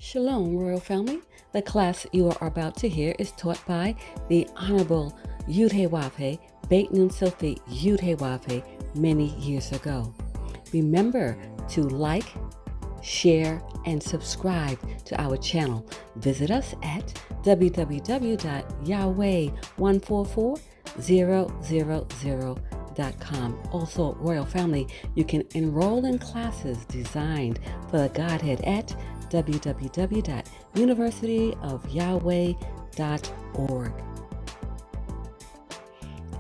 Shalom, Royal Family. The class you are about to hear is taught by the Honorable Yudhe Beit Nun Sophie Yudhe many years ago. Remember to like, share, and subscribe to our channel. Visit us at www.yahweh144000.com. Also, Royal Family, you can enroll in classes designed for the Godhead at www.universityofyahweh.org.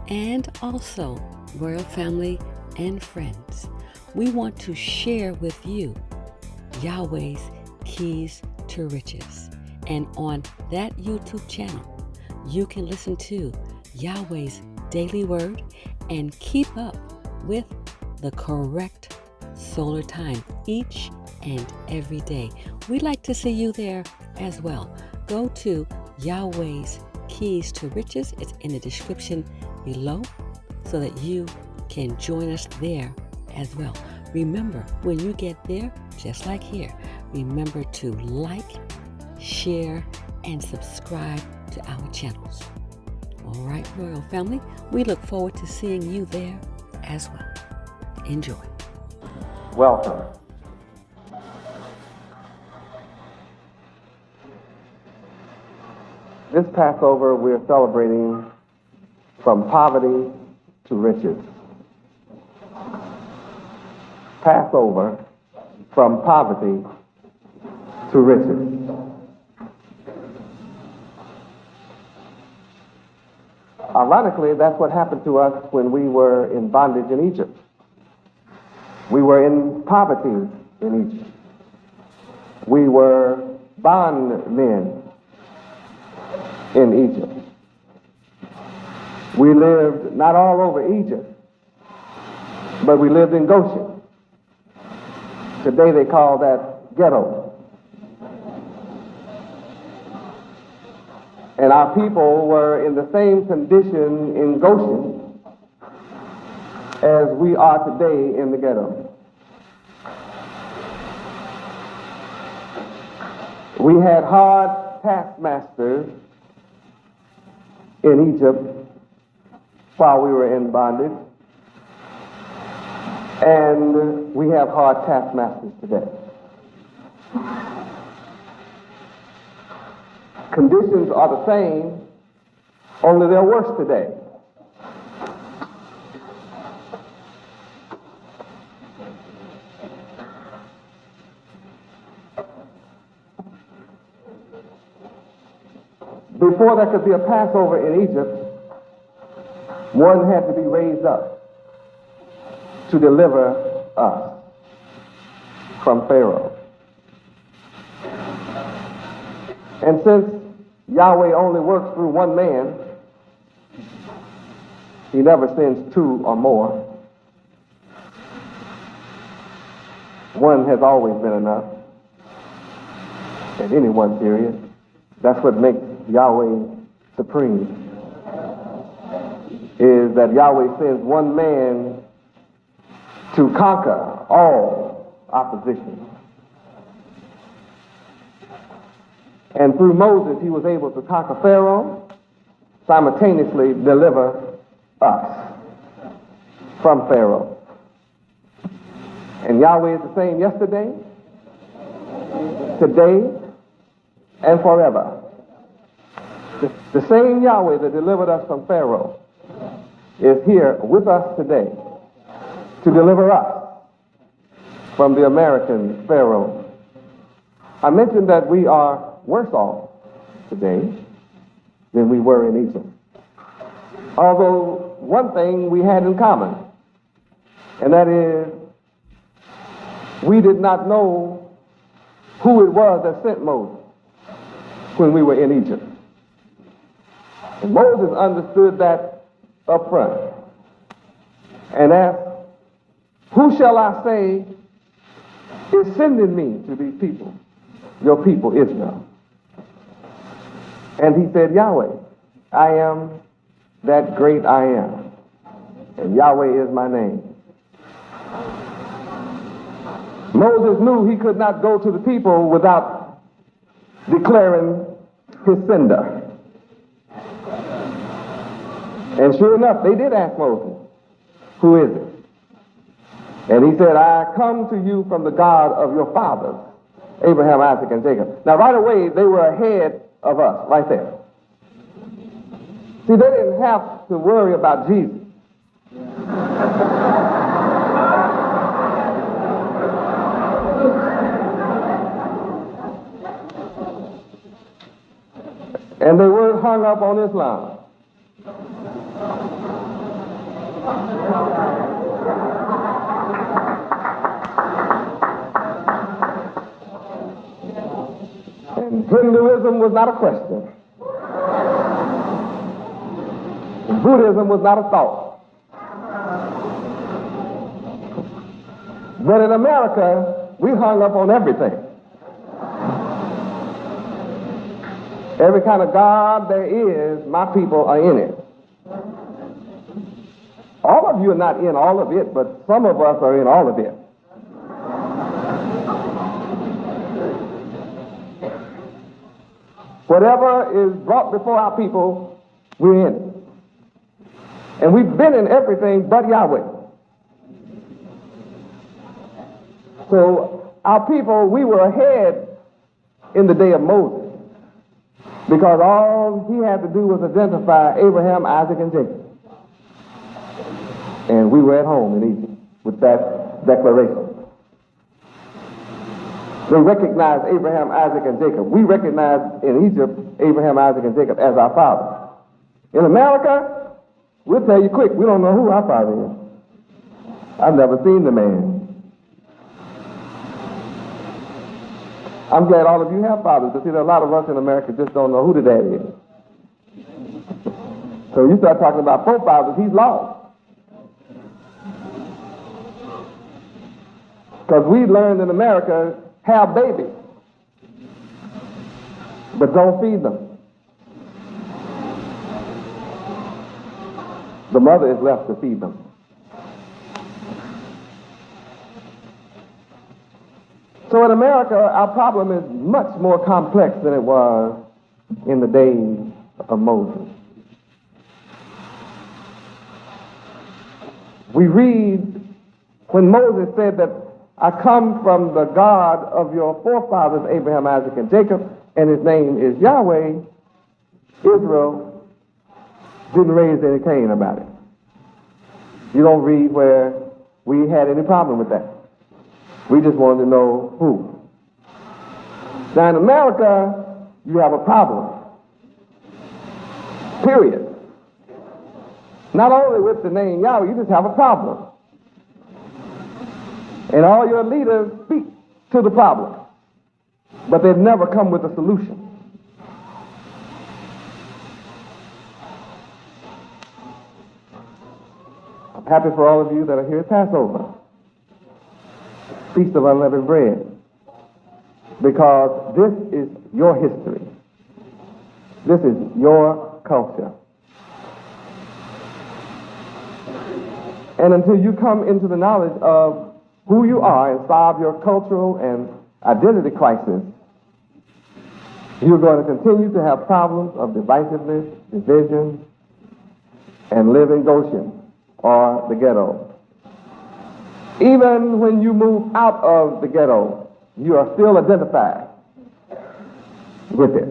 And also, Royal Family and friends, we want to share with you Yahweh's Keys to Riches. And on that YouTube channel, you can listen to Yahweh's Daily Word and keep up with the correct solar time each and every day. We'd like to see you there as well. Go to Yahweh's Keys to Riches. It's in the description below so that you can join us there as well. Remember, when you get there, just like here, remember to like, share, and subscribe to our channels. All right, Royal Family, we look forward to seeing you there as well. Enjoy. Welcome. This Passover, we're celebrating from poverty to riches. Passover from poverty to riches. Ironically, that's what happened to us when we were in bondage in Egypt. We were in poverty in Egypt. We were bondmen in Egypt. We lived not all over Egypt, but we lived in Goshen. Today they call that ghetto. And our people were in the same condition in Goshen as we are today in the ghetto. We had hard taskmasters in Egypt while we were in bondage, and we have hard taskmasters today. Conditions are the same, only they're worse today. Before there could be a Passover in Egypt, one had to be raised up to deliver us from Pharaoh. And since Yahweh only works through one man, he never sends two or more. One has always been enough in any one period. That's what makes Yahweh supreme, is that Yahweh sends one man to conquer all opposition. And through Moses, he was able to conquer Pharaoh, simultaneously deliver us from Pharaoh. And Yahweh is the same yesterday, today, and forever. The same Yahweh that delivered us from Pharaoh is here with us today to deliver us from the American Pharaoh. I mentioned that we are worse off today than we were in Egypt. Although one thing we had in common, and that is we did not know who it was that sent Moses when we were in Egypt. And Moses understood that up front and asked, "Who shall I say is sending me to these people, your people Israel?" And he said, "Yahweh, I am that great I am, and Yahweh is my name." Moses knew he could not go to the people without declaring his sender. And sure enough, they did ask Moses, who is it? And he said, I come to you from the God of your fathers, Abraham, Isaac, and Jacob. Now, right away, they were ahead of us, right there. See, they didn't have to worry about Jesus. And they weren't hung up on Islam. And Hinduism was not a question. Buddhism was not a thought. But in America, we hung up on everything. Every kind of God there is, my people are in it. All of you are not in all of it, but some of us are in all of it. Whatever is brought before our people, we're in it. And we've been in everything but Yahweh. So our people, we were ahead in the day of Moses, because all he had to do was identify Abraham, Isaac, and Jacob. And we were at home in Egypt with that declaration. They recognized Abraham, Isaac, and Jacob. We recognize in Egypt Abraham, Isaac, and Jacob as our father. In America, we'll tell you quick, we don't know who our father is. I've never seen the man. I'm glad all of you have fathers, but see, there are a lot of us in America just don't know who the daddy is. So you start talking about forefathers, he's lost. Because we learned in America, have babies, but don't feed them. The mother is left to feed them. So in America, our problem is much more complex than it was in the days of Moses. We read when Moses said that I come from the God of your forefathers, Abraham, Isaac, and Jacob, and his name is Yahweh, Israel didn't raise any Cain about it. You don't read where we had any problem with that. We just wanted to know who. Now in America, you have a problem. Period. Not only with the name Yahweh, you just have a problem. And all your leaders speak to the problem, but they've never come with a solution. I'm happy for all of you that are here at Passover, Feast of Unleavened Bread, because this is your history. This is your culture. And until you come into the knowledge of who you are and solve your cultural and identity crisis, you're going to continue to have problems of divisiveness, division, and live in Goshen or the ghetto. Even when you move out of the ghetto, you are still identified with it.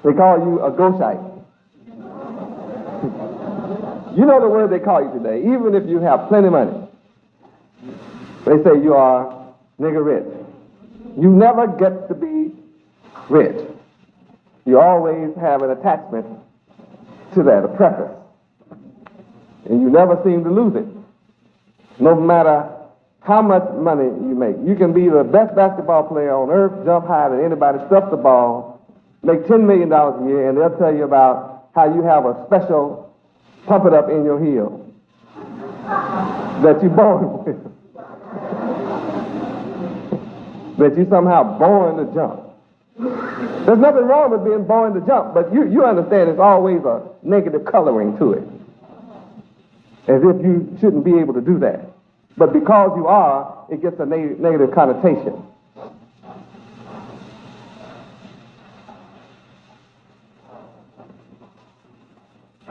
They call you a Goshite. You know the word they call you today, even if you have plenty of money. They say you are nigger rich. You never get to be rich. You always have an attachment to that, a preference. And you never seem to lose it. No matter how much money you make. You can be the best basketball player on earth, jump higher than anybody, stuff the ball, make $10 million a year, and they'll tell you about how you have a special pump it up in your heel that you're born with. That you somehow born to jump. There's nothing wrong with being born to jump, but you understand there's always a negative coloring to it. As if you shouldn't be able to do that. But because you are, it gets a negative connotation.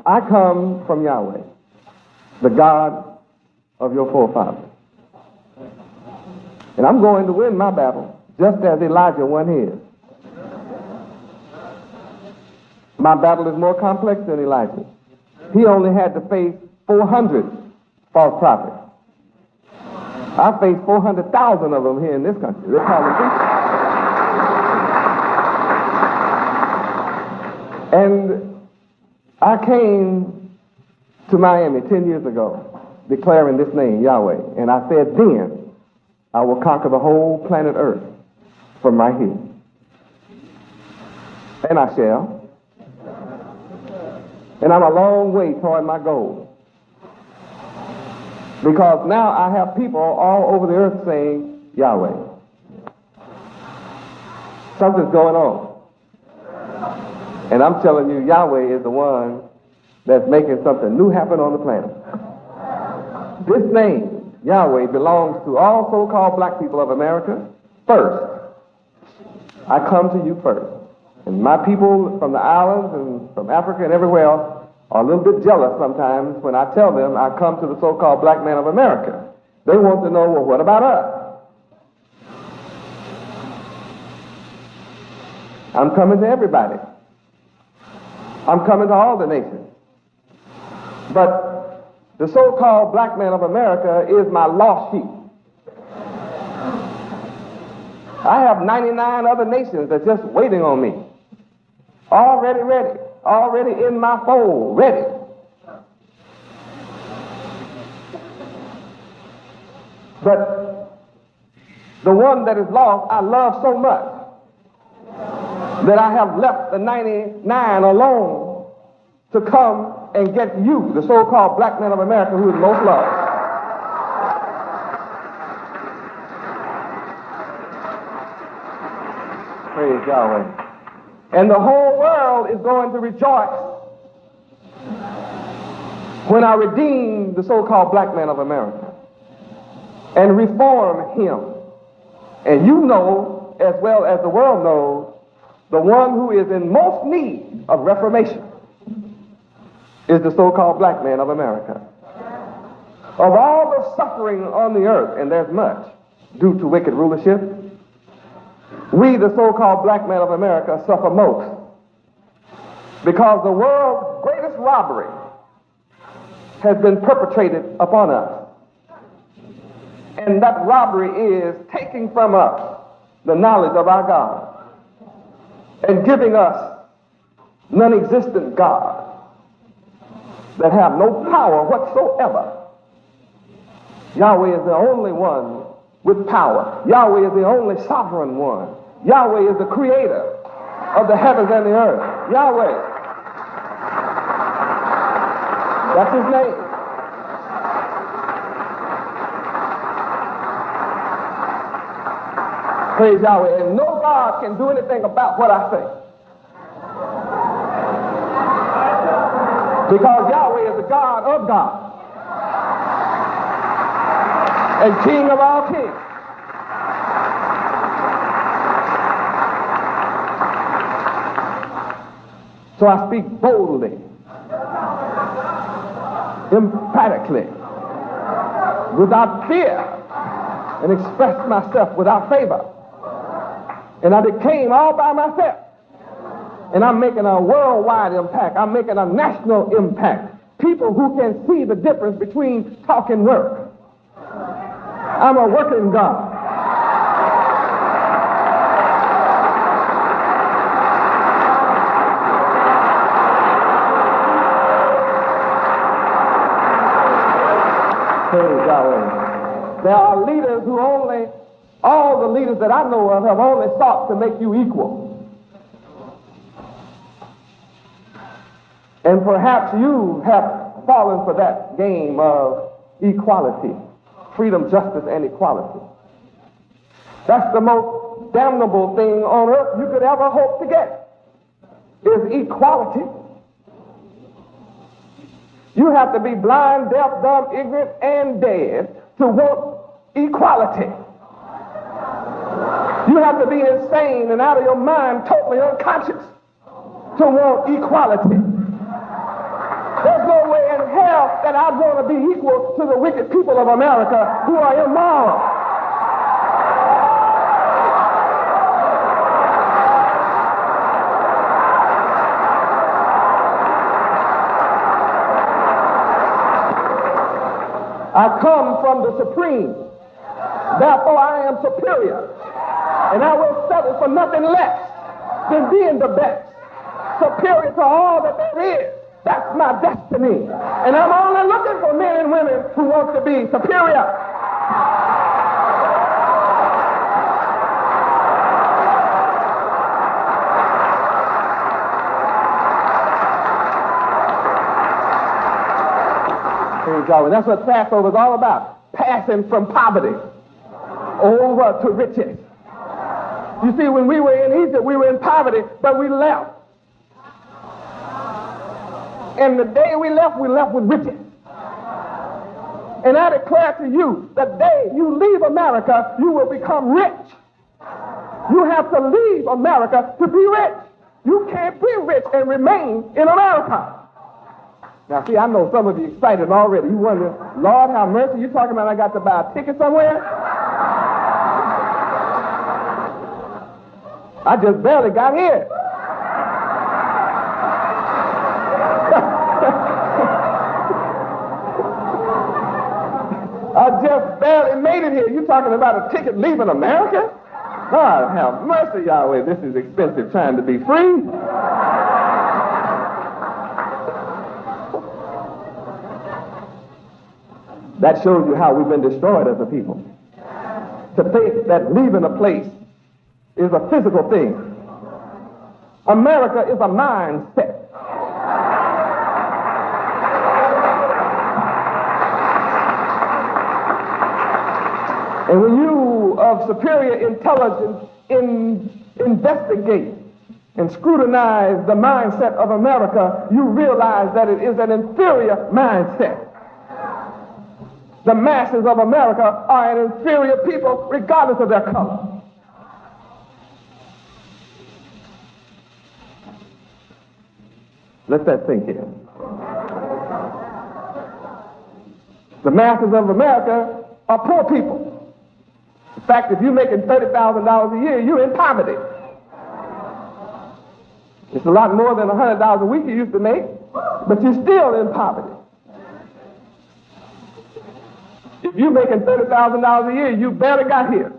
I come from Yahweh, the God of your forefathers. And I'm going to win my battle, just as Elijah won his. My battle is more complex than Elijah. He only had to face 400 false prophets. I faced 400,000 of them here in this country. They call them preachers. And I came to Miami 10 years ago declaring this name, Yahweh. And I said then, I will conquer the whole planet Earth from right here. And I shall. And I'm a long way toward my goal. Because now I have people all over the earth saying, Yahweh. Something's going on. And I'm telling you, Yahweh is the one that's making something new happen on the planet. This name, Yahweh, belongs to all so-called black people of America first. I come to you first. And my people from the islands and from Africa and everywhere else are a little bit jealous sometimes when I tell them I come to the so-called black man of America. They want to know, well, what about us? I'm coming to everybody. I'm coming to all the nations. But the so-called black man of America is my lost sheep. I have 99 other nations that's just waiting on me. Already ready. Already in my fold. Ready. But the one that is lost, I love so much that I have left the 99 alone to come and get you, the so-called black man of America who is most loved. Praise Yahweh. And the whole world is going to rejoice when I redeem the so-called black man of America and reform him. And you know, as well as the world knows, the one who is in most need of reformation is the so-called black man of America. Of all the suffering on the earth, and there's much due to wicked rulership, we, the so-called black man of America, suffer most because the world's greatest robbery has been perpetrated upon us. And that robbery is taking from us the knowledge of our God and giving us non-existent God that have no power whatsoever. Yahweh is the only one with power. Yahweh is the only sovereign one. Yahweh is the creator of the heavens and the earth. Yahweh. That's his name. Praise Yahweh. And no God can do anything about what I say. Because Yahweh is the God of God and King of all kings. So I speak boldly, emphatically, without fear, and express myself without favor. And I became all by myself. And I'm making a worldwide impact. I'm making a national impact. People who can see the difference between talk and work. I'm a working God. Praise Yahweh. There are leaders who all the leaders that I know of have only sought to make you equal. And perhaps you have fallen for that game of equality, freedom, justice, and equality. That's the most damnable thing on earth you could ever hope to get, is equality. You have to be blind, deaf, dumb, ignorant, and dead to want equality. You have to be insane and out of your mind, totally unconscious, to want equality. There's no way in hell that I'd want to be equal to the wicked people of America who are immoral. I come from the supreme. Therefore, I am superior. And I will settle for nothing less than being the best. Superior to all that there is. That's my destiny. And I'm only looking for men and women who want to be superior. Praise Yahweh. That's what Passover is all about. Passing from poverty over to riches. You see, when we were in Egypt, we were in poverty, but we left. And the day we left with riches. And I declare to you, the day you leave America, you will become rich. You have to leave America to be rich. You can't be rich and remain in America. Now, see, I know some of you excited already. You wonder, Lord, have mercy. You talking about I got to buy a ticket somewhere? I just barely got here. I just barely made it here. You talking about a ticket leaving America? God, have mercy, Yahweh. This is expensive trying to be free. That shows you how we've been destroyed as a people. To think that leaving a place is a physical thing. America is a mindset. And when you of superior intelligence investigate and scrutinize the mindset of America, you realize that it is an inferior mindset. The masses of America are an inferior people regardless of their color. Let that sink in. The masses of America are poor people. In fact, if you're making $30,000 a year, you're in poverty. It's a lot more than $100 a week you used to make, but you're still in poverty. If you're making $30,000 a year, you barely got here.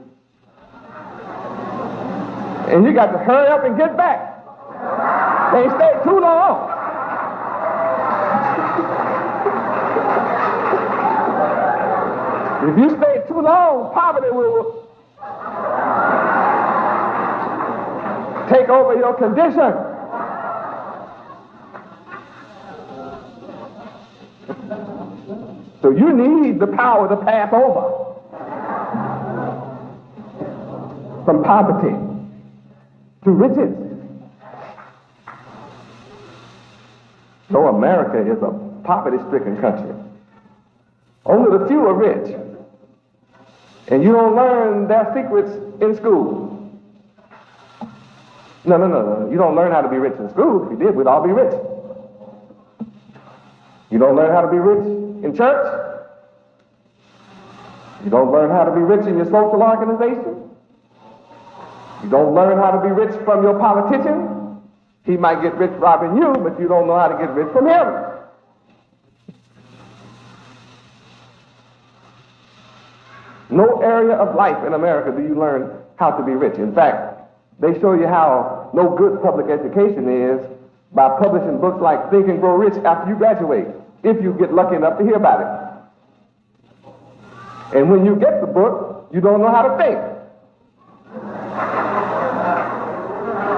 And you got to hurry up and get back. They stay too long. If you stay too long, poverty will take over your condition. So you need the power to pass over from poverty to riches. So America is a poverty-stricken country. Only the few are rich. And you don't learn their secrets in school. No. You don't learn how to be rich in school. If you did, we'd all be rich. You don't learn how to be rich in church. You don't learn how to be rich in your social organization. You don't learn how to be rich from your politician. He might get rich robbing you, but you don't know how to get rich from him. No area of life in America do you learn how to be rich. In fact, they show you how no good public education is by publishing books like Think and Grow Rich after you graduate, if you get lucky enough to hear about it. And when you get the book, you don't know how to think.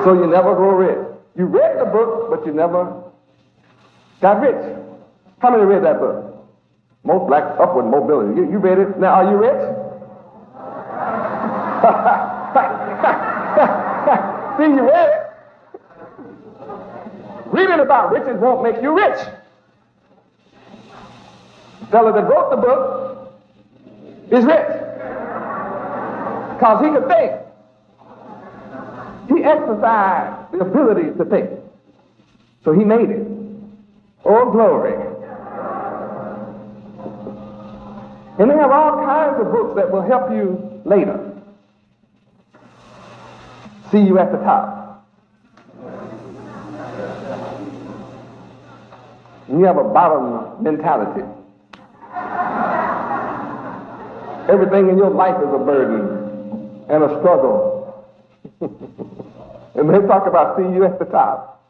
So you never grow rich. You read the book, but you never got rich. How many read that book? Most Black Upward Mobility. You read it. Now, are you rich? See, you read it. Reading about riches won't make you rich. The fellow that wrote the book is rich. Because he could think. He exercised the ability to think. So he made it. Oh, glory. And they have all kinds of books that will help you later. See you at the top. And you have a bottom mentality. Everything in your life is a burden and a struggle. And they talk about see you at the top.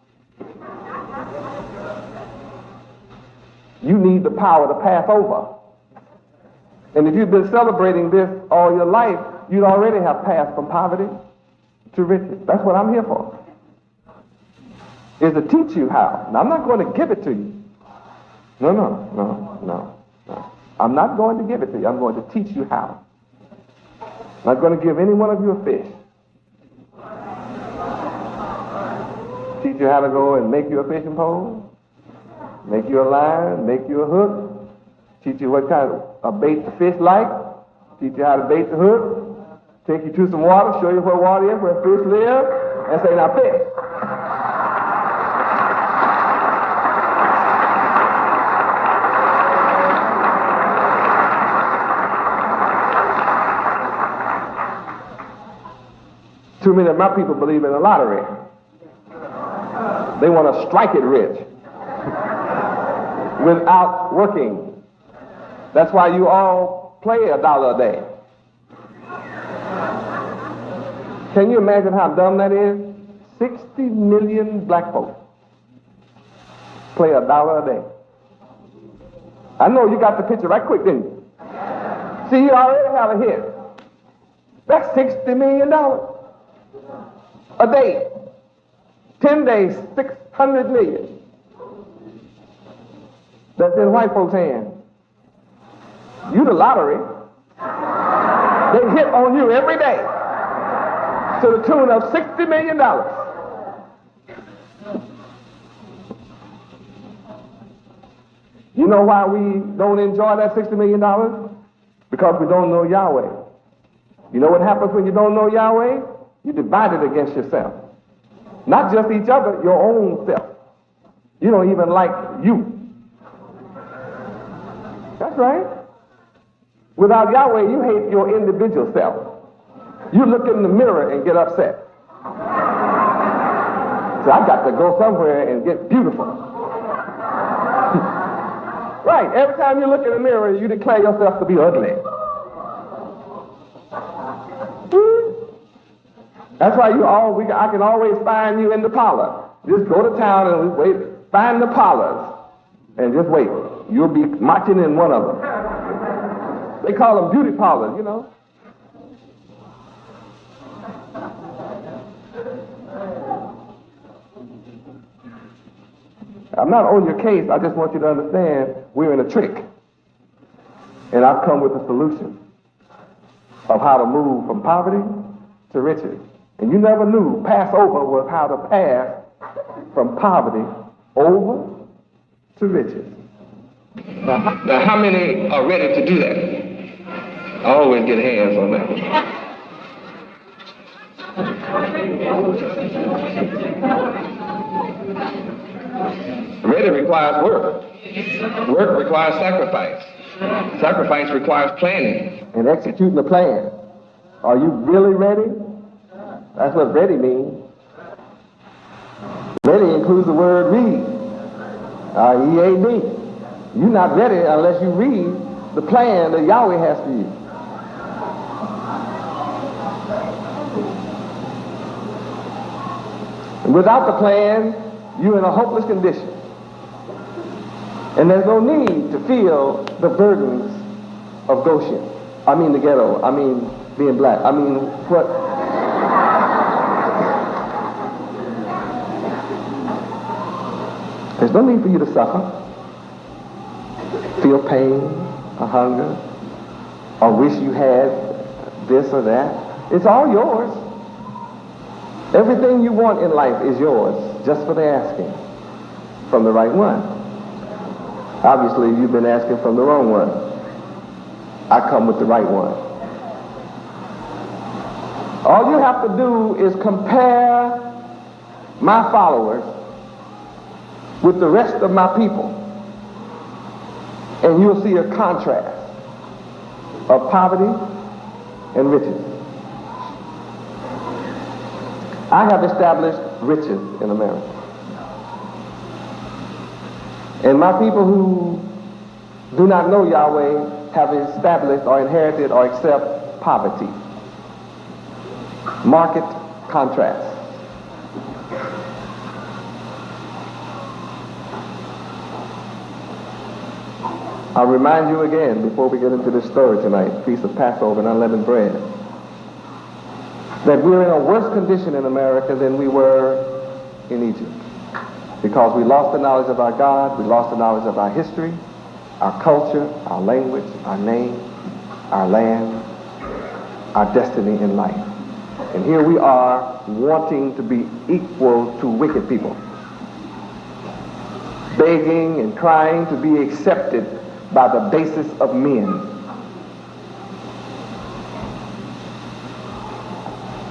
You need the power to pass over. And if you've been celebrating this all your life, you'd already have passed from poverty to riches. That's what I'm here for. Is to teach you how. Now, I'm not going to give it to you. No. I'm not going to give it to you. I'm going to teach you how. I'm not going to give any one of you a fish. Teach you how to go and make you a fishing pole, make you a line, make you a hook, teach you what kind of bait the fish like, teach you how to bait the hook, take you to some water, show you where water is, where fish live, and say, now fish. Too many of my people believe in the lottery. They want to strike it rich without working. That's why you all play $1 a day. Can you imagine how dumb that is? 60 million black folks play $1 a day. I know you got the picture right quick, didn't you? See, you already have a hit. That's $60 million a day. 10 days, 600 million. That's in white folks' hands. You the lottery. They hit on you every day to the tune of $60 million. You know why we don't enjoy that $60 million? Because we don't know Yahweh. You know what happens when you don't know Yahweh? You're divided against yourself. Not just each other, your own self. You don't even like you. That's right. Without Yahweh, you hate your individual self. You look in the mirror and get upset. So I got to go somewhere and get beautiful. Right. Every time you look in the mirror, you declare yourself to be ugly. That's why I can always find you in the parlor. Just go to town and wait, find the parlors, and just wait. You'll be marching in one of them. They call them beauty parlors, you know. I'm not on your case. I just want you to understand we're in a trick. And I've come with a solution of how to move from poverty to riches. And you never knew Passover was how to pass from poverty over to riches. Now, how many are ready to do that? I always get hands on that. Ready requires work. Work requires sacrifice. Sacrifice requires planning and executing the plan. Are you really ready? That's what ready means. Ready includes the word read. E-A-D. You're not ready unless you read the plan that Yahweh has for you. And without the plan, you're in a hopeless condition. And there's no need to feel the burdens of Goshen. I mean the ghetto. I mean being black. I mean what... There's no need for you to suffer, feel pain, or hunger, or wish you had this or that. It's all yours. Everything you want in life is yours, just for the asking, from the right one. Obviously, you've been asking from the wrong one. I come with the right one. All you have to do is compare my followers with the rest of my people, and you'll see a contrast of poverty and riches. I have established riches in America. And my people who do not know Yahweh have established or inherited or accept poverty. Market contrast. I'll remind you again before we get into this story tonight, Feast of Passover and unleavened bread, that we're in a worse condition in America than we were in Egypt. Because we lost the knowledge of our God, we lost the knowledge of our history, our culture, our language, our name, our land, our destiny in life. And here we are wanting to be equal to wicked people, begging and crying to be accepted by the basis of men.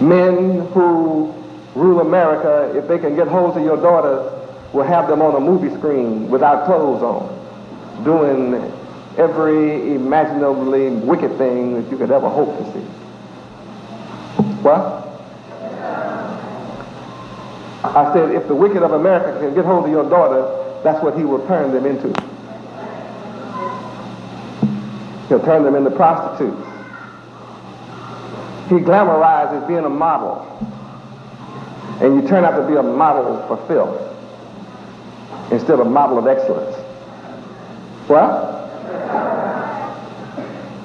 Men who rule America, if they can get hold of your daughters, will have them on a movie screen without clothes on, doing every imaginably wicked thing that you could ever hope to see. What? I said, if the wicked of America can get hold of your daughter, that's what he will turn them into. He'll turn them into prostitutes. He glamorizes being a model, and you turn out to be a model for filth instead of a model of excellence. What?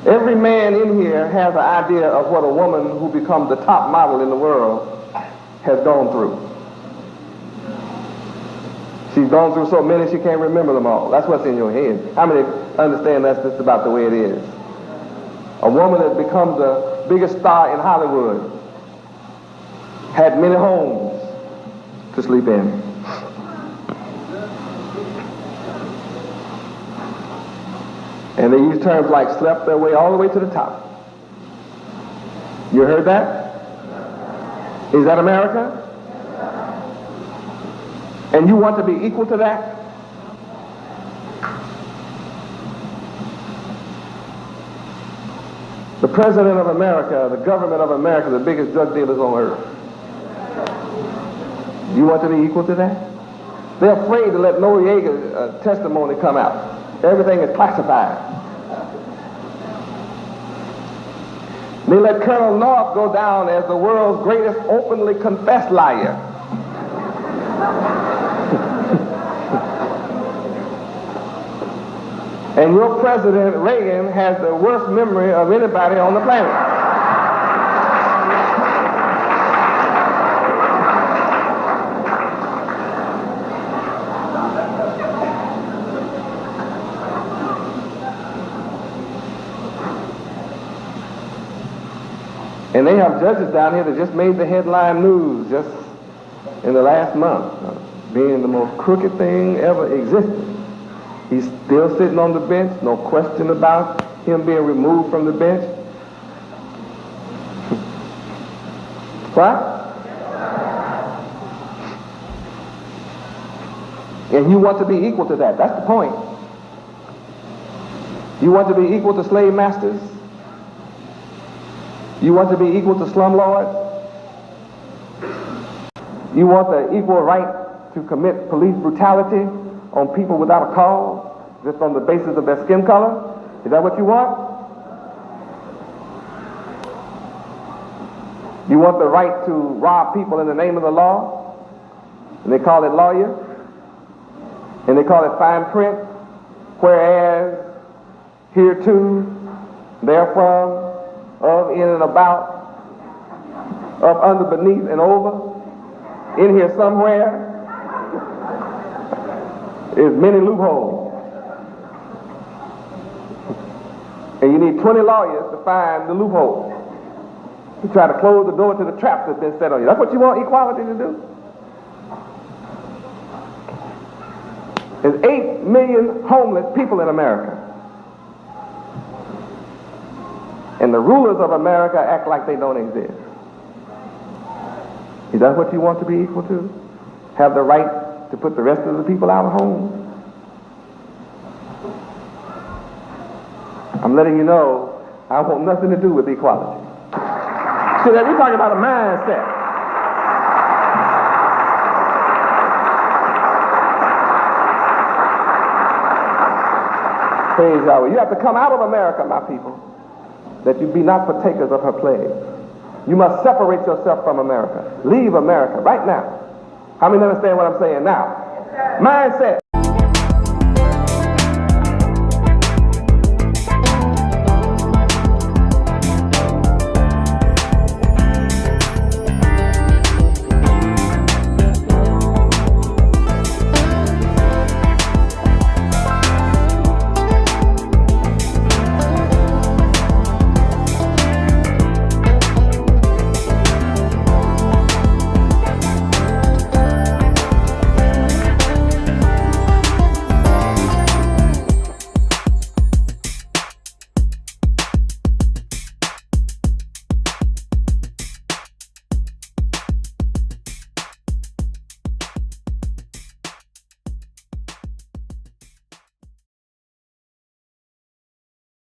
Every man in here has an idea of what a woman who becomes the top model in the world has gone through. She's gone through so many she can't remember them all. That's what's in your head. How many understand that's just about the way it is? A woman that becomes the biggest star in Hollywood had many homes to sleep in. And they use terms like slept their way all the way to the top. You heard that? Is that America? And you want to be equal to that? The President of America, the government of America, the biggest drug dealers on earth. You want to be equal to that? They're afraid to let Noriega's testimony come out. Everything is classified. They let Colonel North go down as the world's greatest openly confessed liar. And your President Reagan has the worst memory of anybody on the planet. And they have judges down here that just made the headline news just in the last month, being the most crooked thing ever existed. He's still sitting on the bench, no question about him being removed from the bench. What? And you want to be equal to that. That's the point. You want to be equal to slave masters? You want to be equal to slumlords? You want the equal right to commit police brutality on people without a cause, just on the basis of their skin color? Is that what you want? You want the right to rob people in the name of the law? And they call it lawyer? And they call it fine print? Whereas, hereto, therefrom, of, in and about, up, under, beneath, and over, in here somewhere, is many loopholes. And you need 20 lawyers to find the loophole, to try to close the door to the trap that's been set on you. That's what you want equality to do? There's 8 million homeless people in America. And the rulers of America act like they don't exist. Is that what you want to be equal to? Have the right to put the rest of the people out of homes? I'm letting you know I want nothing to do with equality. See, that we're talking about a mindset. Praise Yahweh. You have to come out of America, my people, that you be not partakers of her plague. You must separate yourself from America. Leave America right now. How many understand what I'm saying now? Mindset.